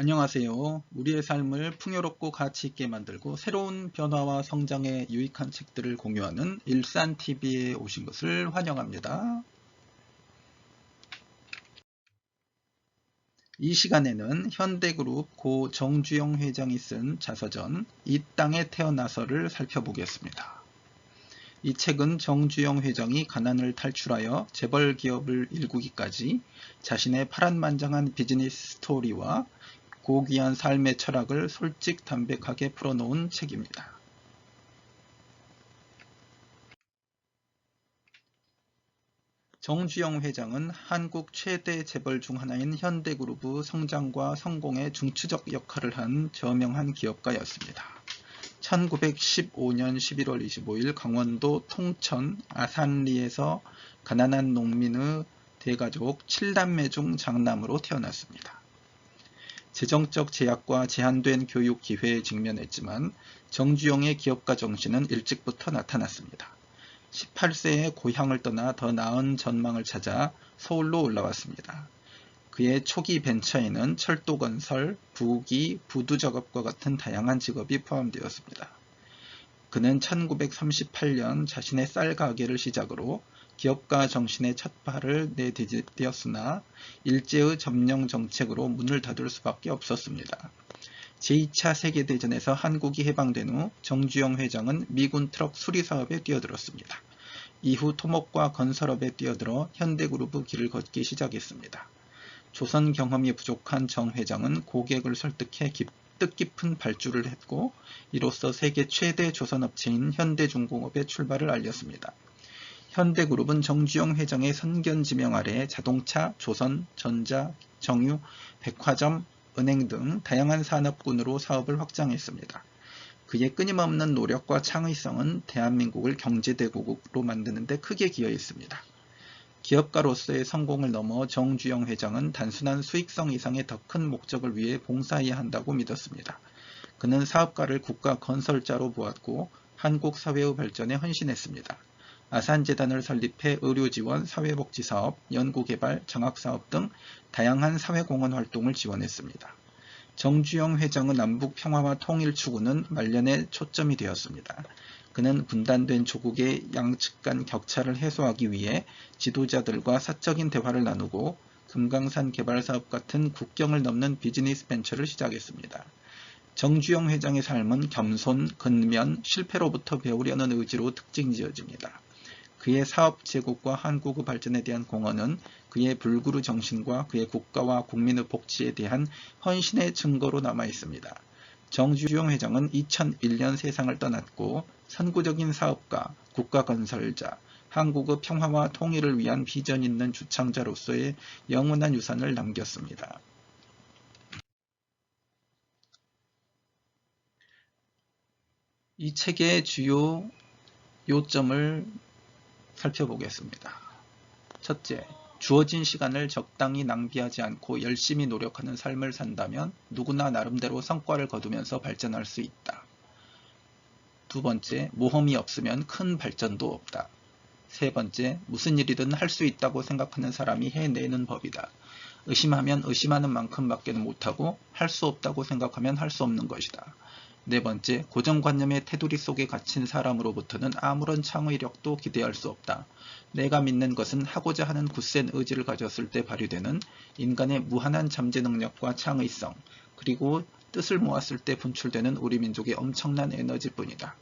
안녕하세요. 우리의 삶을 풍요롭고 가치 있게 만들고 새로운 변화와 성장에 유익한 책들을 공유하는 일산TV에 오신 것을 환영합니다. 이 시간에는 현대그룹 고 정주영 회장이 쓴 자서전 이 땅에 태어나서를 살펴보겠습니다. 이 책은 정주영 회장이 가난을 탈출하여 재벌 기업을 일구기까지 자신의 파란만장한 비즈니스 스토리와 고귀한 삶의 철학을 솔직담백하게 풀어놓은 책입니다. 정주영 회장은 한국 최대 재벌 중 하나인 현대그룹의 성장과 성공에 중추적 역할을 한 저명한 기업가였습니다. 1915년 11월 25일 강원도 통천 아산리에서 가난한 농민의 대가족 7남매 중 장남으로 태어났습니다. 재정적 제약과 제한된 교육 기회에 직면했지만 정주영의 기업가 정신은 일찍부터 나타났습니다. 18세에 고향을 떠나 더 나은 전망을 찾아 서울로 올라왔습니다. 그의 초기 벤처에는 철도 건설, 부기, 부두 작업과 같은 다양한 직업이 포함되었습니다. 그는 1938년 자신의 쌀 가게를 시작으로 기업가 정신의 첫 발을 내디뎠으나 일제의 점령 정책으로 문을 닫을 수밖에 없었습니다. 제2차 세계대전에서 한국이 해방된 후 정주영 회장은 미군 트럭 수리 사업에 뛰어들었습니다. 이후 토목과 건설업에 뛰어들어 현대그룹의 길을 걷기 시작했습니다. 조선 경험이 부족한 정 회장은 고객을 설득해 뜻깊은 발주를 했고 이로써 세계 최대 조선업체인 현대중공업의 출발을 알렸습니다. 현대그룹은 정주영 회장의 선견지명 아래 자동차, 조선, 전자, 정유, 백화점, 은행 등 다양한 산업군으로 사업을 확장했습니다. 그의 끊임없는 노력과 창의성은 대한민국을 경제대국으로 만드는 데 크게 기여했습니다. 기업가로서의 성공을 넘어 정주영 회장은 단순한 수익성 이상의 더 큰 목적을 위해 봉사해야 한다고 믿었습니다. 그는 사업가를 국가 건설자로 보았고 한국 사회의 발전에 헌신했습니다. 아산재단을 설립해 의료지원, 사회복지사업, 연구개발, 장학사업 등 다양한 사회공헌 활동을 지원했습니다. 정주영 회장의 남북 평화와 통일 추구는 말년에 초점이 되었습니다. 그는 분단된 조국의 양측 간 격차를 해소하기 위해 지도자들과 사적인 대화를 나누고 금강산 개발사업 같은 국경을 넘는 비즈니스 벤처를 시작했습니다. 정주영 회장의 삶은 겸손, 근면, 실패로부터 배우려는 의지로 특징지어집니다. 그의 사업 제국과 한국의 발전에 대한 공헌은 그의 불구르 정신과 그의 국가와 국민의 복지에 대한 헌신의 증거로 남아 있습니다. 정주영 회장은 2001년 세상을 떠났고 선구적인 사업가, 국가건설자, 한국의 평화와 통일을 위한 비전 있는 주창자로서의 영원한 유산을 남겼습니다. 이 책의 주요 요점을 살펴보겠습니다. 첫째, 주어진 시간을 적당히 낭비하지 않고 열심히 노력하는 삶을 산다면 누구나 나름대로 성과를 거두면서 발전할 수 있다. 두 번째, 모험이 없으면 큰 발전도 없다. 세 번째, 무슨 일이든 할 수 있다고 생각하는 사람이 해내는 법이다. 의심하면 의심하는 만큼밖에 못하고 할 수 없다고 생각하면 할 수 없는 것이다. 네 번째, 고정관념의 테두리 속에 갇힌 사람으로부터는 아무런 창의력도 기대할 수 없다. 내가 믿는 것은 하고자 하는 굳센 의지를 가졌을 때 발휘되는 인간의 무한한 잠재 능력과 창의성, 그리고 뜻을 모았을 때 분출되는 우리 민족의 엄청난 에너지뿐이다.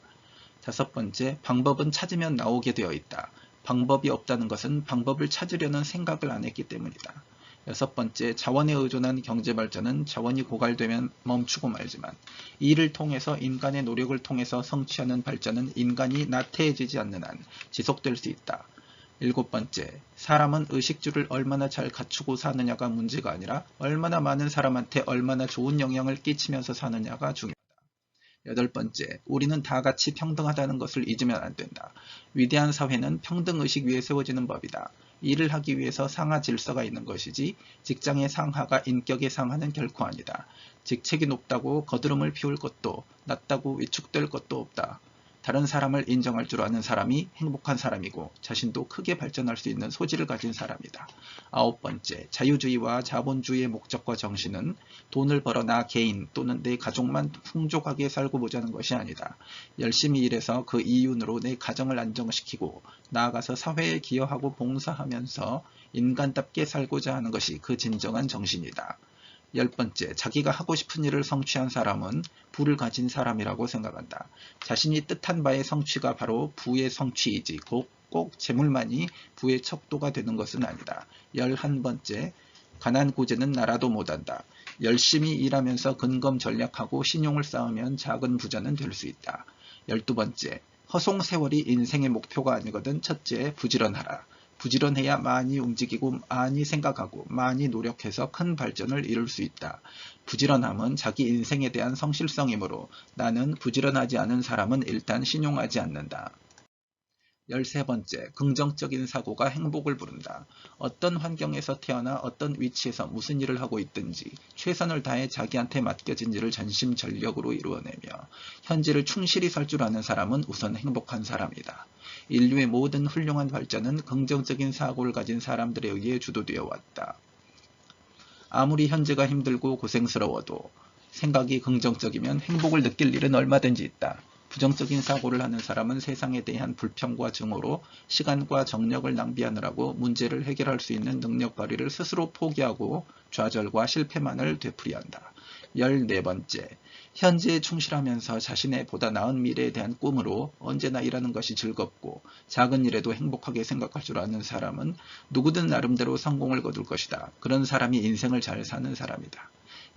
다섯 번째, 방법은 찾으면 나오게 되어 있다. 방법이 없다는 것은 방법을 찾으려는 생각을 안 했기 때문이다. 여섯 번째, 자원에 의존한 경제발전은 자원이 고갈되면 멈추고 말지만 이를 통해서 인간의 노력을 통해서 성취하는 발전은 인간이 나태해지지 않는 한 지속될 수 있다. 일곱 번째, 사람은 의식주를 얼마나 잘 갖추고 사느냐가 문제가 아니라 얼마나 많은 사람한테 얼마나 좋은 영향을 끼치면서 사느냐가 중요하다. 여덟 번째, 우리는 다 같이 평등하다는 것을 잊으면 안 된다. 위대한 사회는 평등의식 위에 세워지는 법이다. 일을 하기 위해서 상하 질서가 있는 것이지 직장의 상하가 인격의 상하는 결코 아니다. 직책이 높다고 거드름을 피울 것도 낮다고 위축될 것도 없다. 다른 사람을 인정할 줄 아는 사람이 행복한 사람이고 자신도 크게 발전할 수 있는 소질을 가진 사람이다. 9번째, 자유주의와 자본주의의 목적과 정신은 돈을 벌어 나 개인 또는 내 가족만 풍족하게 살고 보자는 것이 아니다. 열심히 일해서 그 이윤으로 내 가정을 안정시키고 나아가서 사회에 기여하고 봉사하면서 인간답게 살고자 하는 것이 그 진정한 정신이다. 10번째, 자기가 하고 싶은 일을 성취한 사람은 부를 가진 사람이라고 생각한다. 자신이 뜻한 바의 성취가 바로 부의 성취이지 꼭 재물만이 부의 척도가 되는 것은 아니다. 11번째, 가난구제는 나라도 못한다. 열심히 일하면서 근검 전략하고 신용을 쌓으면 작은 부자는 될 수 있다. 12번째, 허송세월이 인생의 목표가 아니거든. 첫째, 부지런하라. 부지런해야 많이 움직이고 많이 생각하고 많이 노력해서 큰 발전을 이룰 수 있다. 부지런함은 자기 인생에 대한 성실성이므로 나는 부지런하지 않은 사람은 일단 신용하지 않는다. 13번째, 긍정적인 사고가 행복을 부른다. 어떤 환경에서 태어나 어떤 위치에서 무슨 일을 하고 있든지 최선을 다해 자기한테 맡겨진 일을 전심전력으로 이루어내며 현재를 충실히 살 줄 아는 사람은 우선 행복한 사람이다. 인류의 모든 훌륭한 발전은 긍정적인 사고를 가진 사람들에 의해 주도되어 왔다. 아무리 현재가 힘들고 고생스러워도 생각이 긍정적이면 행복을 느낄 일은 얼마든지 있다. 부정적인 사고를 하는 사람은 세상에 대한 불평과 증오로 시간과 정력을 낭비하느라고 문제를 해결할 수 있는 능력 발휘를 스스로 포기하고 좌절과 실패만을 되풀이한다. 14번째, 현재에 충실하면서 자신의 보다 나은 미래에 대한 꿈으로 언제나 일하는 것이 즐겁고 작은 일에도 행복하게 생각할 줄 아는 사람은 누구든 나름대로 성공을 거둘 것이다. 그런 사람이 인생을 잘 사는 사람이다.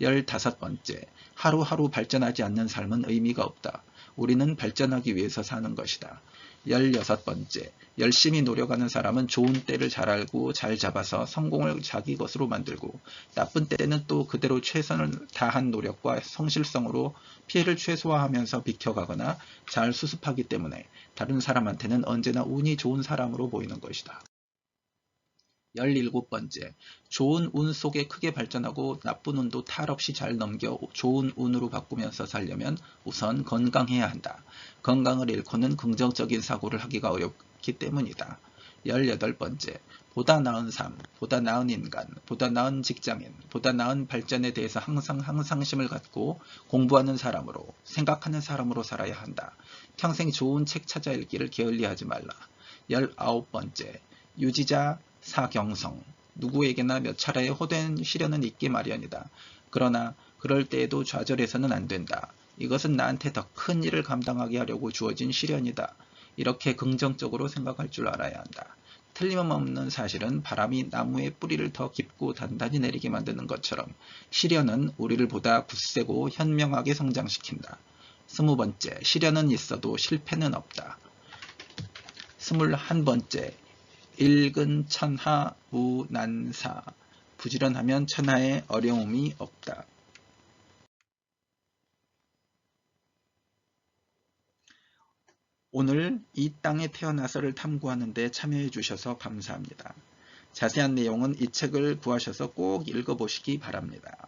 15번째, 하루하루 발전하지 않는 삶은 의미가 없다. 우리는 발전하기 위해서 사는 것이다. 16번째, 열심히 노력하는 사람은 좋은 때를 잘 알고 잘 잡아서 성공을 자기 것으로 만들고 나쁜 때는 또 그대로 최선을 다한 노력과 성실성으로 피해를 최소화하면서 비켜가거나 잘 수습하기 때문에 다른 사람한테는 언제나 운이 좋은 사람으로 보이는 것이다. 17번째, 좋은 운 속에 크게 발전하고 나쁜 운도 탈 없이 잘 넘겨 좋은 운으로 바꾸면서 살려면 우선 건강해야 한다. 건강을 잃고는 긍정적인 사고를 하기가 어렵기 때문이다. 18번째, 보다 나은 삶, 보다 나은 인간, 보다 나은 직장인, 보다 나은 발전에 대해서 항상 항상심을 갖고 공부하는 사람으로, 생각하는 사람으로 살아야 한다. 평생 좋은 책 찾아 읽기를 게을리하지 말라. 19번째, 유지자 사경성, 누구에게나 몇 차례의 호된 시련은 있기 마련이다. 그러나 그럴 때에도 좌절해서는 안 된다. 이것은 나한테 더 큰 일을 감당하게 하려고 주어진 시련이다. 이렇게 긍정적으로 생각할 줄 알아야 한다. 틀림없는 사실은 바람이 나무의 뿌리를 더 깊고 단단히 내리게 만드는 것처럼 시련은 우리를 보다 굳세고 현명하게 성장시킨다. 20번째, 시련은 있어도 실패는 없다. 21번째, 일근 천하 무난사, 부지런하면 천하에 어려움이 없다. 오늘 이 땅에 태어나서를 탐구하는 데 참여해 주셔서 감사합니다. 자세한 내용은 이 책을 구하셔서 꼭 읽어보시기 바랍니다.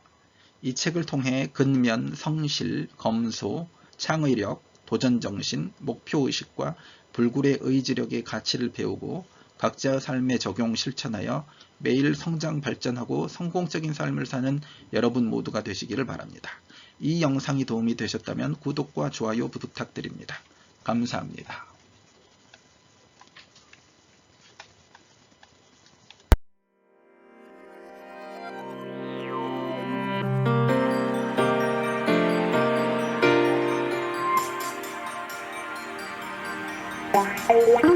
이 책을 통해 근면, 성실, 검소, 창의력, 도전정신, 목표의식과 불굴의 의지력의 가치를 배우고 각자의 삶에 적용 실천하여 매일 성장 발전하고 성공적인 삶을 사는 여러분 모두가 되시기를 바랍니다. 이 영상이 도움이 되셨다면 구독과 좋아요 부탁드립니다. 감사합니다. Bye.